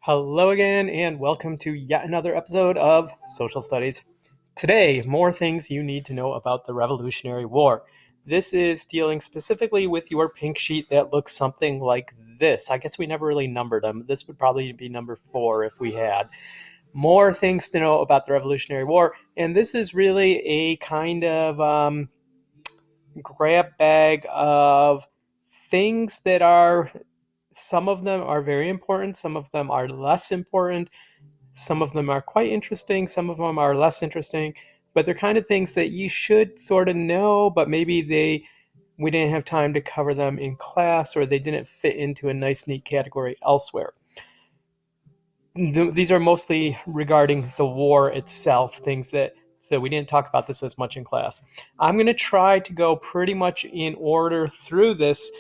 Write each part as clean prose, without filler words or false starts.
Hello again, and welcome to yet another episode of Social Studies. Today, more things you need to know about the Revolutionary War. This is dealing specifically with your pink sheet that looks something like this. I guess we never really numbered them. This would probably be number 4 if we had. More things to know about the Revolutionary War, and this is really a kind of grab bag of things that are, some of them are very important, some of them are less important, some of them are quite interesting, some of them are less interesting, but they're kind of things that you should sort of know, but maybe we didn't have time to cover them in class, or they didn't fit into a nice neat category elsewhere. These are mostly regarding the war itself, things that, so we didn't talk about this as much in class. I'm going to try to go pretty much in order through this.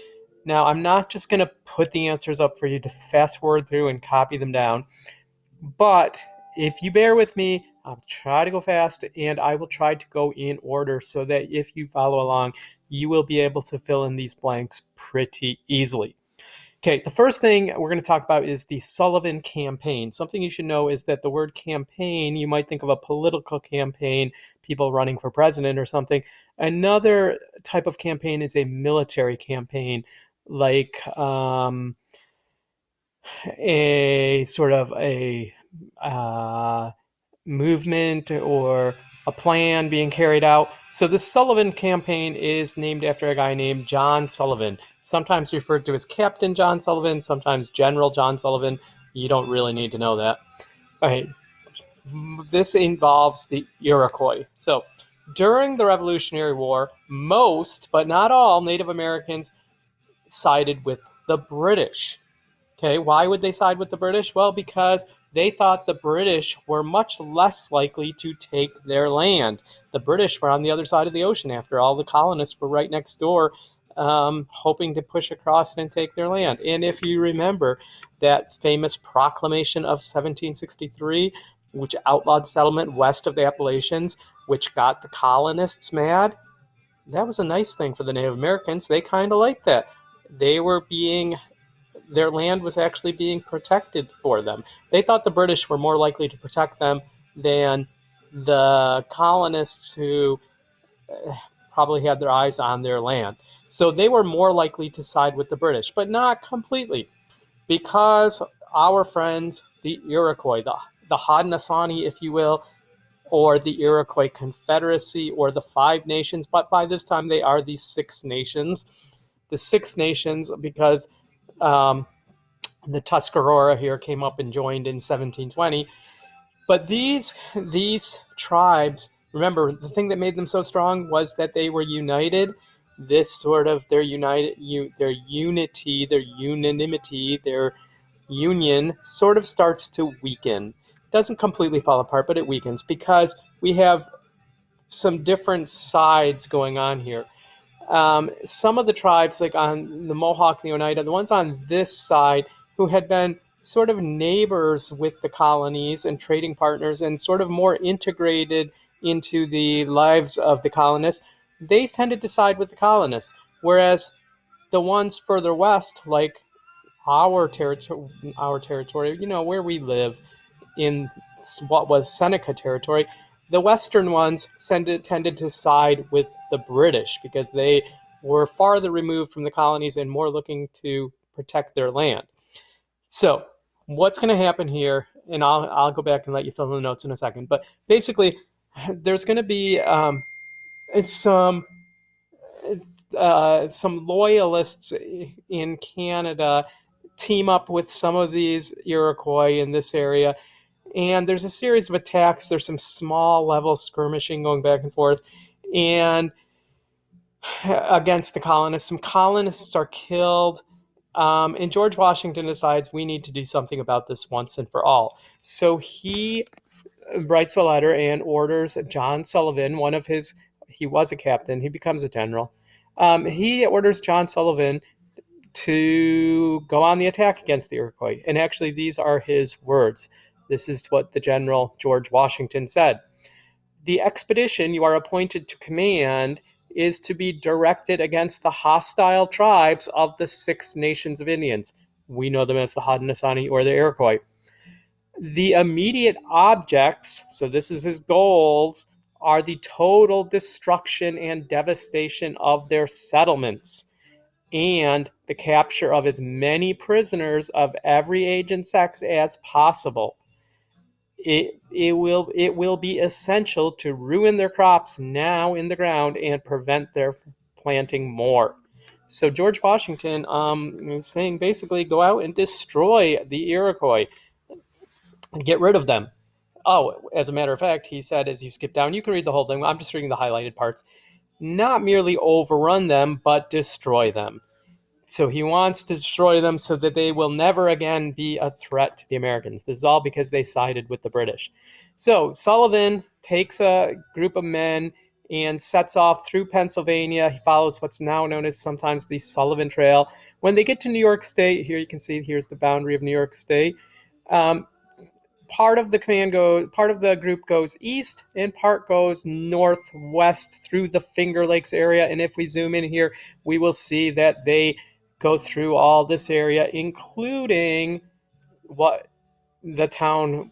Now, I'm not just going to put the answers up for you to fast forward through and copy them down, but if you bear with me, I'll try to go fast, and I will try to go in order so that if you follow along, you will be able to fill in these blanks pretty easily. Okay, the first thing we're going to talk about is the Sullivan campaign. Something you should know is that the word campaign, you might think of a political campaign, people running for president or something. Another type of campaign is a military campaign, like a sort of a movement or a plan being carried out. So the Sullivan campaign is named after a guy named John Sullivan, sometimes referred to as Captain John Sullivan, sometimes General John Sullivan. You don't really need to know that. All right, this involves the Iroquois. So during the Revolutionary War, most, but not all, Native Americans sided with the British. Okay, why would they side with the British? Well, because they thought the British were much less likely to take their land. The British were on the other side of the ocean. After all, the colonists were right next door, hoping to push across and take their land. And if you remember that famous proclamation of 1763, which outlawed settlement west of the Appalachians, which got the colonists mad, that was a nice thing for the Native Americans. They kind of liked that. They were being Their land was actually being protected for them. They thought the British were more likely to protect them than the colonists who probably had their eyes on their land. So they were more likely to side with the British, but not completely, because our friends, the Iroquois, the Haudenosaunee, if you will, or the Iroquois Confederacy, or the Five Nations, but by this time they are the Six Nations. The Six Nations, because the Tuscarora here came up and joined in 1720. But these tribes, remember, the thing that made them so strong was that they were united. This sort of their unity, their unanimity, their union sort of starts to weaken. It doesn't completely fall apart, but it weakens because we have some different sides going on here. Some of the tribes, like on the Mohawk and the Oneida, the ones on this side who had been sort of neighbors with the colonies and trading partners and sort of more integrated into the lives of the colonists, they tended to side with the colonists. Whereas the ones further west, like our territory, where we live in what was Seneca territory, the Western ones tended to side with the British because they were farther removed from the colonies and more looking to protect their land. So what's going to happen here, and I'll go back and let you fill in the notes in a second, but basically there's going to be some loyalists in Canada team up with some of these Iroquois in this area, and there's a series of attacks. There's some small level skirmishing going back and forth, and against the colonists. Some colonists are killed, and George Washington decides we need to do something about this once and for all. So he writes a letter and orders John Sullivan, he was a captain, he becomes a general. He orders John Sullivan to go on the attack against the Iroquois. And actually, these are his words. This is what the General George Washington said. The expedition you are appointed to command is to be directed against the hostile tribes of the Six Nations of Indians. We know them as the Haudenosaunee or the Iroquois. The immediate objects, so this is his goals, are the total destruction and devastation of their settlements and the capture of as many prisoners of every age and sex as possible. It will be essential to ruin their crops now in the ground and prevent their planting more. So George Washington is saying basically go out and destroy the Iroquois and get rid of them. Oh, as a matter of fact, he said as you skip down, you can read the whole thing. I'm just reading the highlighted parts. Not merely overrun them, but destroy them. So he wants to destroy them so that they will never again be a threat to the Americans. This is all because they sided with the British. So Sullivan takes a group of men and sets off through Pennsylvania. He follows what's now known as sometimes the Sullivan Trail. When they get to New York State, here you can see here's the boundary of New York State. Um, part of the group goes east and part goes northwest through the Finger Lakes area. And if we zoom in here, we will see that they go through all this area, including what the town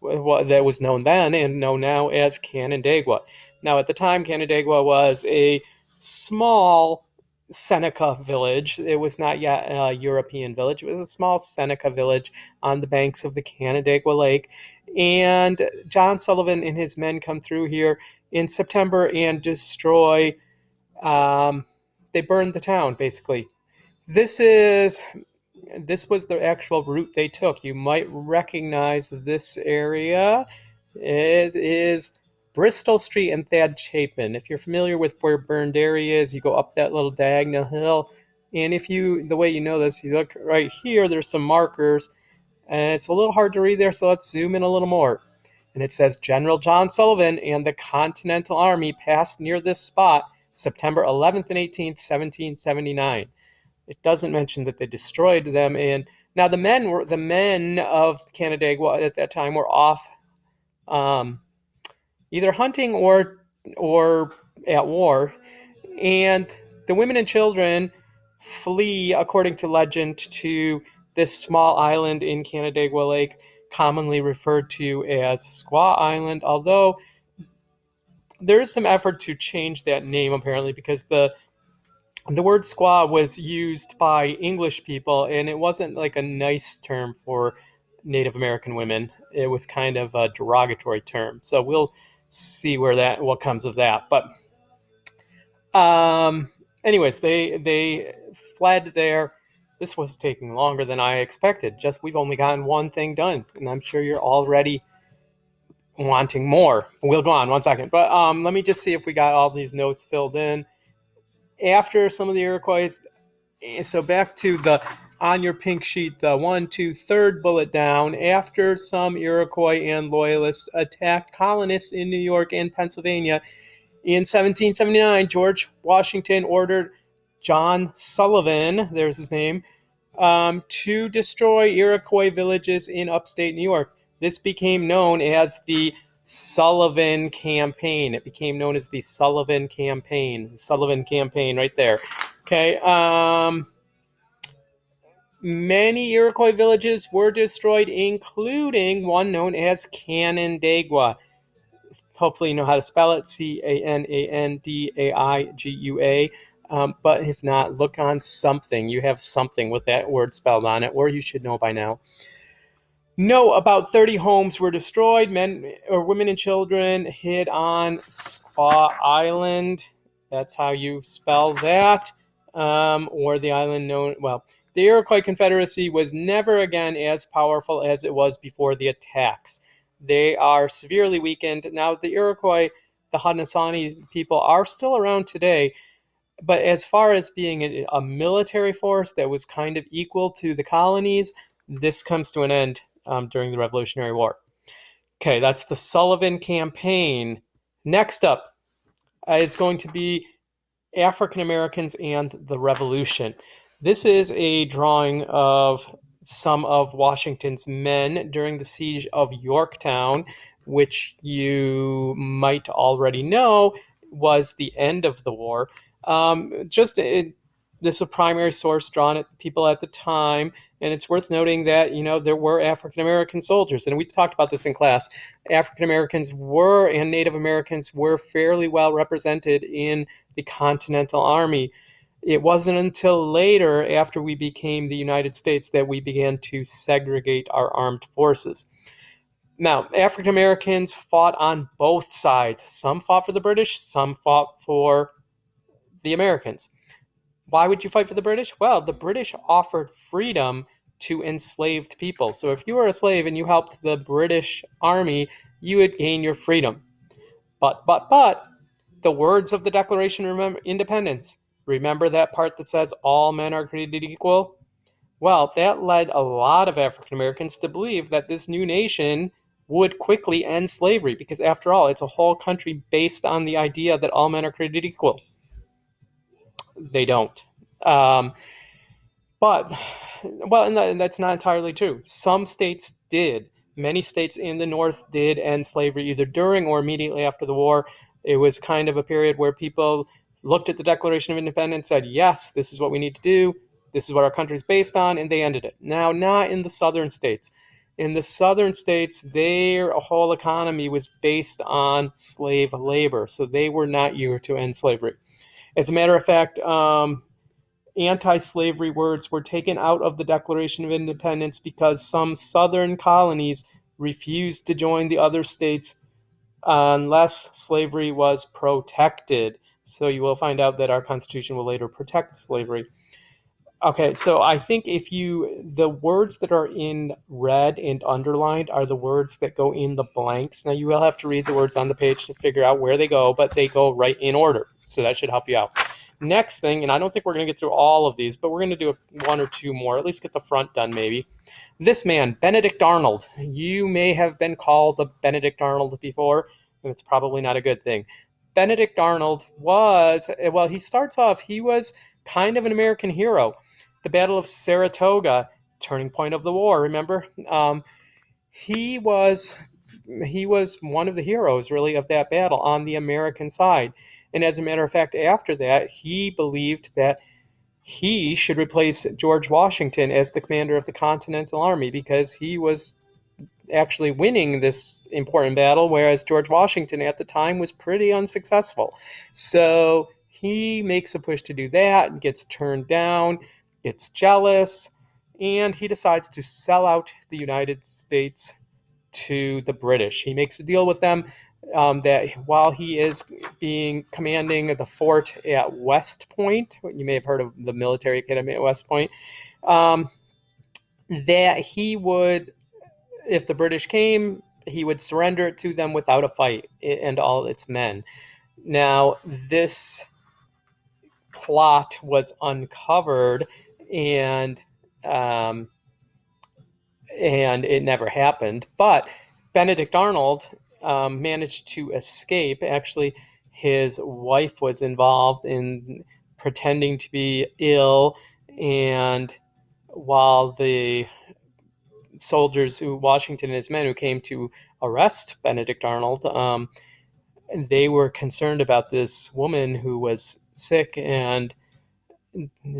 that was known then and known now as Canandaigua. Now, at the time, Canandaigua was a small Seneca village. It was not yet a European village. It was a small Seneca village on the banks of the Canandaigua Lake. And John Sullivan and his men come through here in September and destroy. They burned the town, basically. This is this was the actual route they took. You might recognize this area. It is Bristol Street and Thad Chapin. If you're familiar with where Burned Area is, you go up that little diagonal hill. And the way you know this, you look right here, there's some markers. And it's a little hard to read there, so let's zoom in a little more. And it says General John Sullivan and the Continental Army passed near this spot September 11th and 18th, 1779. It doesn't mention that they destroyed them. And now the men of Canandaigua at that time were off either hunting or at war, and the women and children flee, according to legend, to this small island in Canandaigua Lake, commonly referred to as Squaw Island. Although there is some effort to change that name apparently because the word squaw was used by English people, and it wasn't like a nice term for Native American women. It was kind of a derogatory term. So we'll see what comes of that. But anyways, they fled there. This was taking longer than I expected. We've only gotten one thing done, and I'm sure you're already wanting more. We'll go on 1 second. But let me just see if we got all these notes filled in. After some of the Iroquois, so back to the on your pink sheet, the 1, 2, 3rd bullet down. After some Iroquois and Loyalists attacked colonists in New York and Pennsylvania in 1779, George Washington ordered John Sullivan, there's his name, to destroy Iroquois villages in upstate New York. This became known as the Sullivan Campaign. It became known as the Sullivan Campaign. The Sullivan Campaign, right there. Okay. Many Iroquois villages were destroyed, including one known as Canandaigua. Hopefully, you know how to spell it: Canandaigua. But if not, look on something. You have something with that word spelled on it, or you should know by now. No, about 30 homes were destroyed. Men or women and children hid on Squaw Island. That's how you spell that. Or the island known, well, the Iroquois Confederacy was never again as powerful as it was before the attacks. They are severely weakened. Now, the Iroquois, the Haudenosaunee people, are still around today. But as far as being a military force that was kind of equal to the colonies, this comes to an end during the Revolutionary War. Okay, that's the Sullivan Campaign. Next up is going to be African Americans and the Revolution. This is a drawing of some of Washington's men during the siege of Yorktown, which you might already know was the end of the war. This This is a primary source drawn at people at the time, and it's worth noting that there were African American soldiers, and we talked about this in class. African Americans were and Native Americans were fairly well represented in the Continental Army. It wasn't until later, after we became the United States, that we began to segregate our armed forces. Now, African Americans fought on both sides. Some fought for the British, some fought for the Americans. Why would you fight for the British? Well, the British offered freedom to enslaved people. So if you were a slave and you helped the British Army, you would gain your freedom. But, the words of the Declaration of Independence, remember that part that says all men are created equal? Well, that led a lot of African Americans to believe that this new nation would quickly end slavery because, after all, it's a whole country based on the idea that all men are created equal. They don't. Um, but, well, and that's not entirely true. Some states did. Many states in the North did end slavery either during or immediately after the war. It was kind of a period where people looked at the Declaration of Independence, said, yes, this is what we need to do. This is what our country is based on, and they ended it. Now, not in the southern states. In the southern states, their whole economy was based on slave labor, so they were not eager to end slavery. As a matter of fact, anti-slavery words were taken out of the Declaration of Independence because some southern colonies refused to join the other states unless slavery was protected. So you will find out that our Constitution will later protect slavery. Okay, so I think the words that are in red and underlined are the words that go in the blanks. Now you will have to read the words on the page to figure out where they go, but they go right in order. So that should help you out. Next thing, and I don't think we're going to get through all of these, but we're going to do one or two more, at least get the front done maybe. This man, Benedict Arnold. You may have been called a Benedict Arnold before, and it's probably not a good thing. Benedict Arnold he starts off, he was kind of an American hero. The Battle of Saratoga, turning point of the war, remember? He was one of the heroes, really, of that battle on the American side. And as a matter of fact, after that, he believed that he should replace George Washington as the commander of the Continental Army because he was actually winning this important battle, whereas George Washington at the time was pretty unsuccessful. So he makes a push to do that, gets turned down, gets jealous, and he decides to sell out the United States to the British. He makes a deal with them that while he is commanding the fort at West Point, you may have heard of the military academy at West Point, that he would, if the British came, he would surrender it to them without a fight and all its men. Now, this plot was uncovered, and it never happened. But Benedict Arnold managed to escape. Actually, his wife was involved in pretending to be ill, and while the soldiers, Washington and his men, who came to arrest Benedict Arnold, they were concerned about this woman who was sick and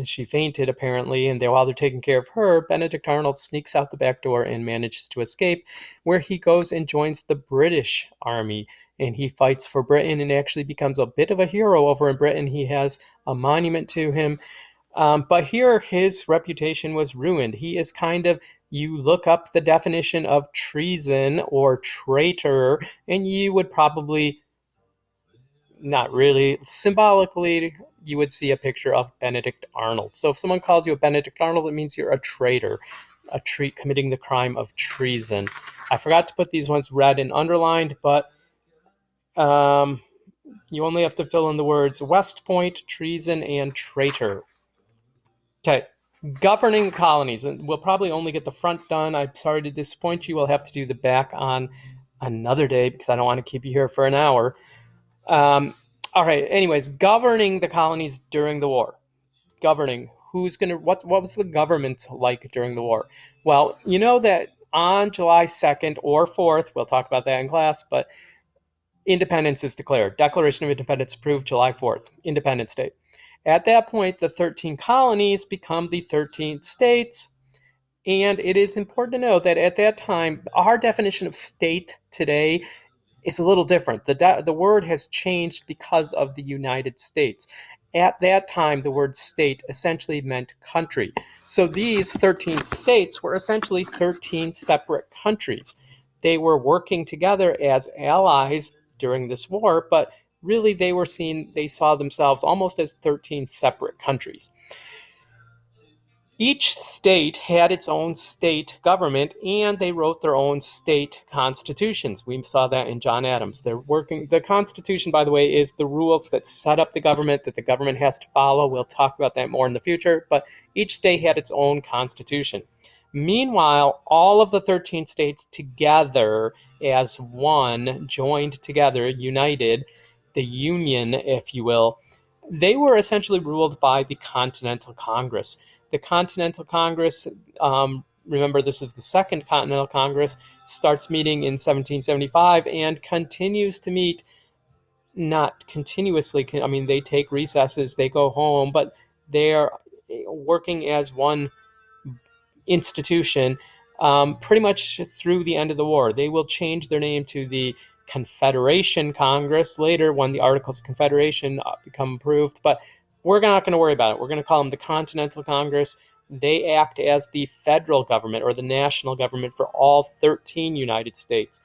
she fainted apparently, and while they're taking care of her, Benedict Arnold sneaks out the back door and manages to escape, where he goes and joins the British Army, and he fights for Britain and actually becomes a bit of a hero over in Britain. He has a monument to him. But here his reputation was ruined. He is you look up the definition of treason or traitor, and you would probably, not really, symbolically, you would see a picture of Benedict Arnold. So if someone calls you a Benedict Arnold, it means you're a traitor, committing the crime of treason. I forgot to put these ones red and underlined, but you only have to fill in the words West Point, treason, and traitor. Okay, governing colonies. And we'll probably only get the front done. I'm sorry to disappoint you. We'll have to do the back on another day because I don't want to keep you here for an hour. All right, anyways, governing the colonies during the war. Governing. What was the government like during the war? Well, you know that on July 2nd or 4th, we'll talk about that in class, but independence is declared. Declaration of Independence approved July 4th, Independence Day. At that point, the 13 colonies become the 13 states. And it is important to know that at that time, our definition of state today is a little different. The word has changed because of the United States. At that time, the word state essentially meant country. So these 13 states were essentially 13 separate countries. They were working together as allies during this war, but really they saw themselves almost as 13 separate countries. Each state had its own state government, and they wrote their own state constitutions. We saw that in John Adams. The Constitution, by the way, is the rules that set up the government that the government has to follow. We'll talk about that more in the future, but each state had its own constitution. Meanwhile, all of the 13 states together as one, joined together, united, the Union, if you will, they were essentially ruled by the Continental Congress. The Continental Congress, remember this is the Second Continental Congress, starts meeting in 1775 and continues to meet, not continuously. I mean, they take recesses, they go home, but they're working as one institution pretty much through the end of the war. They will change their name to the Confederation Congress later when the Articles of Confederation become approved, but we're not going to worry about it. We're going to call them the Continental Congress. They act as the federal government or the national government for all 13 United States.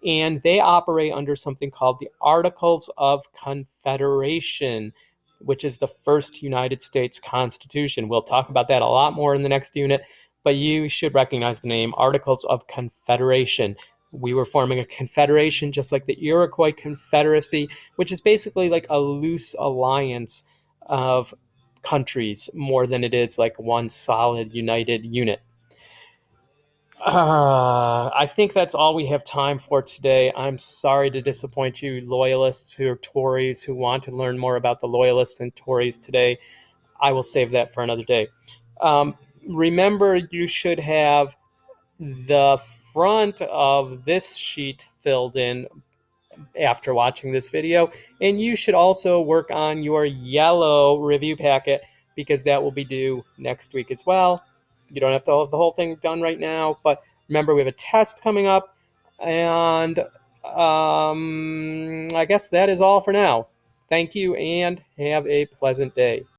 And they operate under something called the Articles of Confederation, which is the first United States Constitution. We'll talk about that a lot more in the next unit, but you should recognize the name Articles of Confederation. We were forming a confederation just like the Iroquois Confederacy, which is basically like a loose alliance of countries more than it is like one solid united unit. I think that's all we have time for today. I'm sorry to disappoint you, loyalists or Tories who want to learn more about the loyalists and Tories today. I will save that for another day. Remember, you should have the front of this sheet filled in after watching this video, and you should also work on your yellow review packet because that will be due next week as well. You don't have to have the whole thing done right now, but remember we have a test coming up, and I guess that is all for now. Thank you and have a pleasant day.